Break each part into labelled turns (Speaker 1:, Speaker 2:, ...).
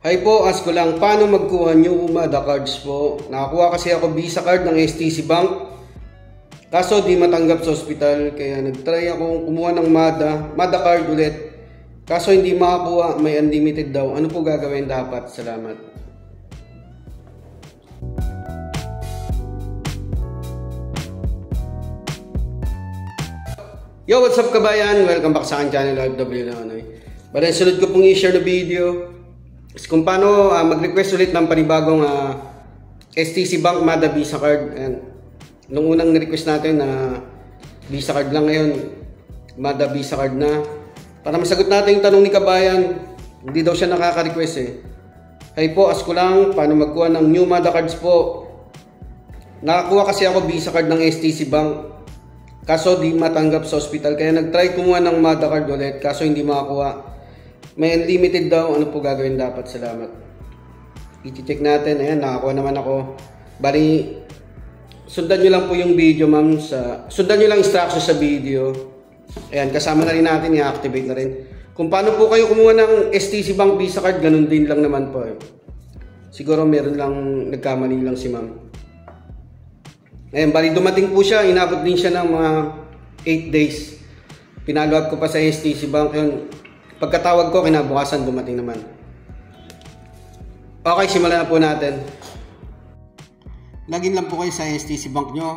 Speaker 1: Hi po, ask ko lang, paano magkuha new MADA cards po? Nakakuha kasi ako Visa card ng STC Bank. Kaso di matanggap sa ospital, kaya nagtry akong kumuha ng MADA card ulit. Kaso hindi makakuha, may unlimited daw. Ano po gagawin dapat? Salamat. Yo, what's up kabayan? Welcome back sa aking channel, OFW na Anoy. Bale, sunod ko pong i-share na video kung paano mag-request ulit ng panibagong STC Bank MADA Visa card. And nung unang ni-request natin na Visa card lang, ngayon MADA Visa card na. Para masagot natin yung tanong ni kabayan, hindi daw siya nakaka-request eh. Hi po, ask ko lang, paano magkuha ng new MADA cards po? Nakakuha kasi ako Visa card ng STC Bank. Kaso di matanggap sa ospital, kaya nag-try kumuha ng MADA card ulit, kaso hindi makakuha. May unlimited daw. Ano po gagawin dapat? Salamat. I-check natin. Ayan, nakakuha naman ako. Bali, sundan nyo lang po yung video, ma'am. Sundan nyo lang instructions sa video. Ayan, kasama na rin natin. I-activate na rin. Kung paano po kayo kumuha ng STC Bank Visa card, ganun din lang naman po. Siguro meron lang, nagkamali lang si ma'am. Ayan, bali dumating po siya. Inabot din siya ng mga 8 days. Pinalo-up ko pa sa STC Bank. Yun. Pagkatawag ko, kinabukasan dumating naman. Okay, simulan na po natin. Login lang po kayo sa STC Bank nyo.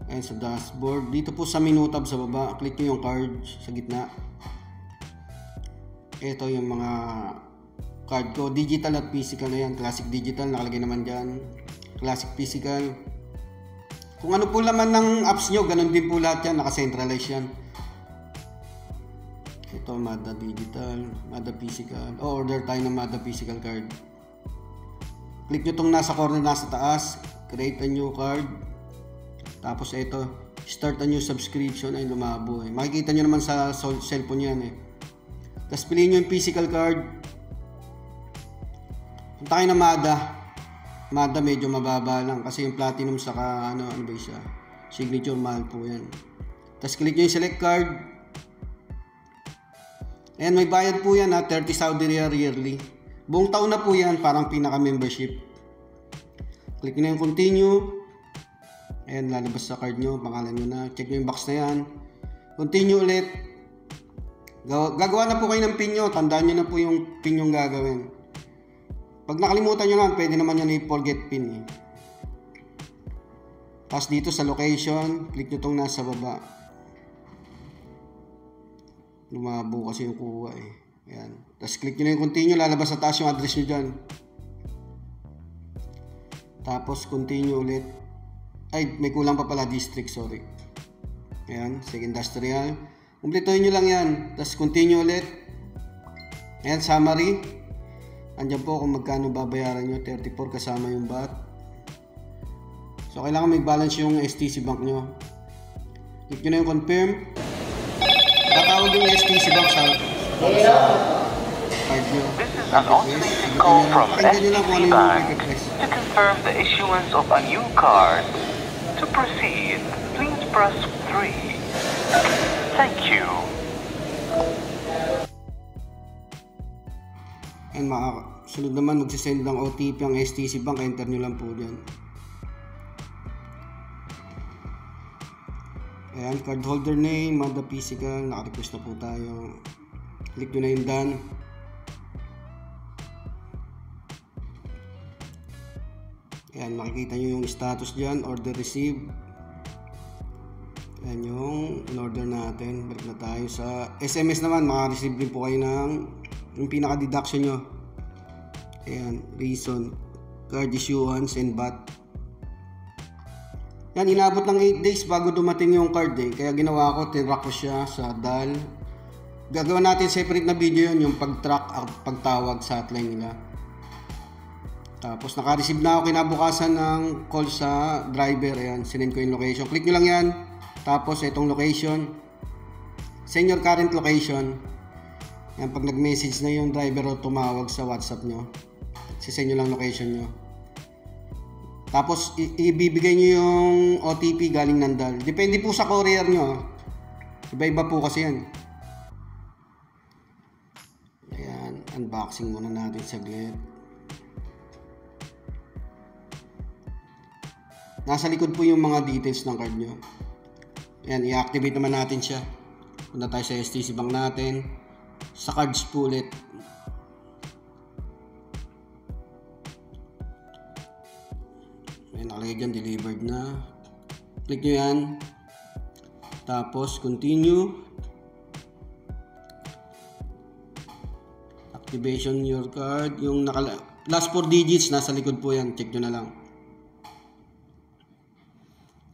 Speaker 1: Ayan sa dashboard. Dito po sa menu tab sa baba, click nyo yung card sa gitna. Ito yung mga card ko. Digital at physical na yan. Classic digital, nakalagay naman dyan. Classic physical. Kung ano po laman ng apps nyo, ganun din po lahat yan. Nakacentralize yan. Ito, MADA digital, MADA physical. Order tayo ng MADA physical card. Click nyo itong nasa corner, nasa taas. Create a new card. Tapos ito, start a new subscription. Ay, lumabo eh. Makikita nyo naman sa cellphone yan eh. Tapos piliin nyo yung physical card. Punta kayo na MADA. MADA medyo mababa lang kasi yung platinum saka ano ba siya, signature, mahal po yan. Tapos click nyo yung select card. Ayan, may bayad po yan 30 Saudi Riyal yearly. Buong taon na po yan, parang pinaka-membership. Click nyo yung continue. Ayan, lalabas sa card nyo, pangalan nyo na. Check nyo yung box na yan. Continue ulit. Gagawa na po kayo ng pin nyo. Tandaan nyo na po yung pin yung gagawin. Pag nakalimutan nyo lang, pwede naman yan i-forget pin. Tapos dito sa location, click nyo itong nasa baba. Lumabo kasi yung kuha eh. Ayan. Tapos click nyo na yung continue, lalabas sa taas yung address nyo dyan. Tapos continue ulit. Ay, may kulang pa pala, district, sorry. Ayan, second industrial. Kumplituhin nyo lang yan. Tapos continue ulit. Ayan, summary. Andyan po kung magkano babayaran nyo, 34 kasama yung VAT. So, kailangan may balance yung STC Bank nyo. Click nyo na yung confirm. Tatawag yung STC Bank sa card nyo.
Speaker 2: This is an automated call from STC Bank to confirm the issuance of a new card. To proceed, please press 3. Thank you.
Speaker 1: And sunod naman, magsisend ng OTP ang STC Bank. Enter nyo lang po dyan. Ayan, card holder name, MADA physical. Naka-request na po tayo. Click nyo na yung done. Ayan, makikita nyo yung status dyan. Order received. Ayan yung in-order natin. Balik na tayo sa SMS naman. Maka-receive din po kayo ng yung pinaka-deduction nyo. Ayan, reason, card issuance and VAT. Yan, inabot ng 8 days bago dumating yung card eh. Kaya ginawa ko, tinrack ko siya sa DAL. Gagawa natin separate na video yun, yung pag-track at pagtawag sa hotline nila. Tapos naka-receive na ako kinabukasan ng call sa driver. Ayan, sinend ko yung location. Click nyo lang yan. Tapos itong location. Send your current location. Yan, pag nag-message na yung driver o tumawag sa WhatsApp nyo, sisend nyo lang location nyo. Tapos ibibigay nyo yung OTP galing ng DAL. Depende po sa courier nyo. Iba-iba po kasi yan. Ayan. Unboxing muna natin saglit. Nasa likod po yung mga details ng card nyo. Yan, i-activate naman natin siya. Punta tayo sa STC Bank natin. Sa cards po ulit. Yan, nakalagay dyan, delivered na. Click nyo yan. Tapos, continue. Activation your card. Yung last 4 digits, nasa likod po yan. Check nyo na lang.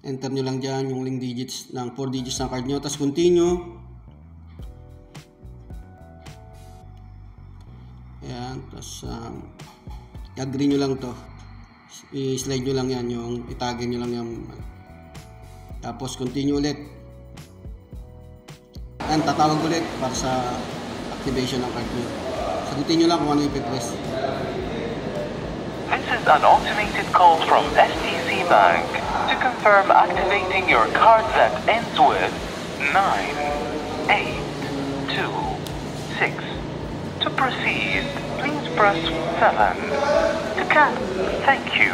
Speaker 1: Enter nyo lang dyan yung link digits ng 4 digits ng card nyo. Tapos continue. Ayan. Tapos i-agree nyo lang to. I-slide nyo lang yan. Yung itagin nyo lang yan. Tapos continue ulit. Ayan. Tatawag ulit para sa activation ng card nyo. Sagutin nyo lang kung ano ipipress.
Speaker 2: This is an automated call from STC Bank to confirm activating your card that ends with 9826. To proceed, please press 7. To cancel, thank you.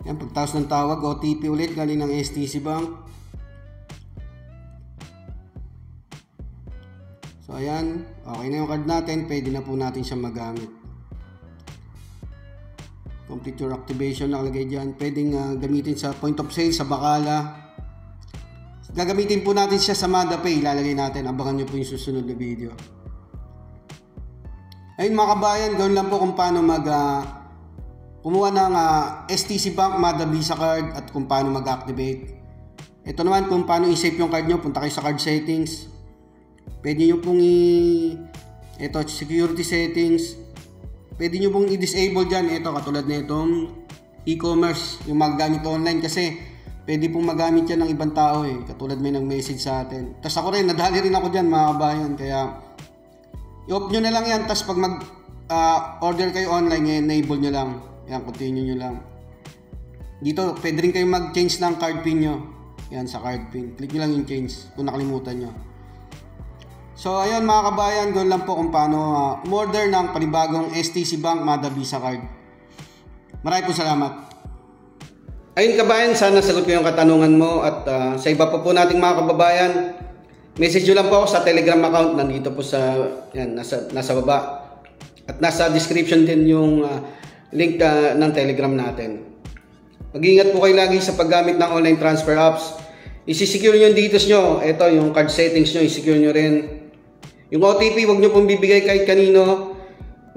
Speaker 1: Yan, pagtaas ng tawag, OTP ulit galing ng STC Bank. So ayan, okay na yung card natin, pwede na po natin siya magamit. Complete your activation, nakalagay dyan. Pwedeng gamitin sa point of sale, sa Bacala. Gagamitin po natin siya sa MadaPay, ilalagay natin. Abangan nyo po yung susunod na video. Ayun mga kabayan, gawin lang po kung paano kumuha ng STC Bank Mada Visa card at kung paano mag-activate. Ito naman kung paano i-save yung card nyo, punta kayo sa card settings. Pwede nyo pong ito, security settings. Pwede nyo pong i-disable dyan. Ito, katulad na itong e-commerce, yung magagamit online kasi pwede pong magamit yan ng ibang tao katulad may nag-message sa atin. Tapos ako rin, nadali rin ako dyan mga kabayan. Kaya i-off nyo na lang yan. Tapos pag mag-order kayo online, enable nyo lang. Yan, continue nyo lang. Dito, pwede rin kayo mag-change ng card pin nyo. Yan, sa card pin. Click nyo lang yung change kung nakalimutan nyo. So ayun mga kabayan, gawin lang po kung paano umorder ng panibagong STC Bank Mada Visa card. Maraming po salamat. Ayun kabayan, sana sagot ko yung katanungan mo at sa iba pa po nating mga kababayan, message nyo lang po ako sa Telegram account, nandito po sa yan, nasa baba. At nasa description din yung link ng Telegram natin. Mag-ingat po kayo lagi sa paggamit ng online transfer apps. I-secure nyo yung details nyo. Ito, yung card settings nyo, i-secure nyo rin. Yung OTP, huwag nyo pong bibigay kahit kanino.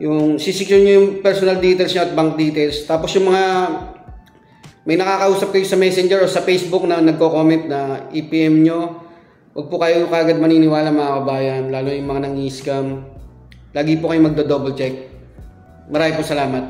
Speaker 1: Yung sisecure nyo yung personal details nyo at bank details. Tapos yung mga may nakakausap kayo sa Messenger o sa Facebook na nagko-comment na i-PM nyo, huwag po kayo kagad maniniwala mga kabayan, lalo yung mga nang-i-scam. Lagi po kayo magdo-double check. Maraming po salamat.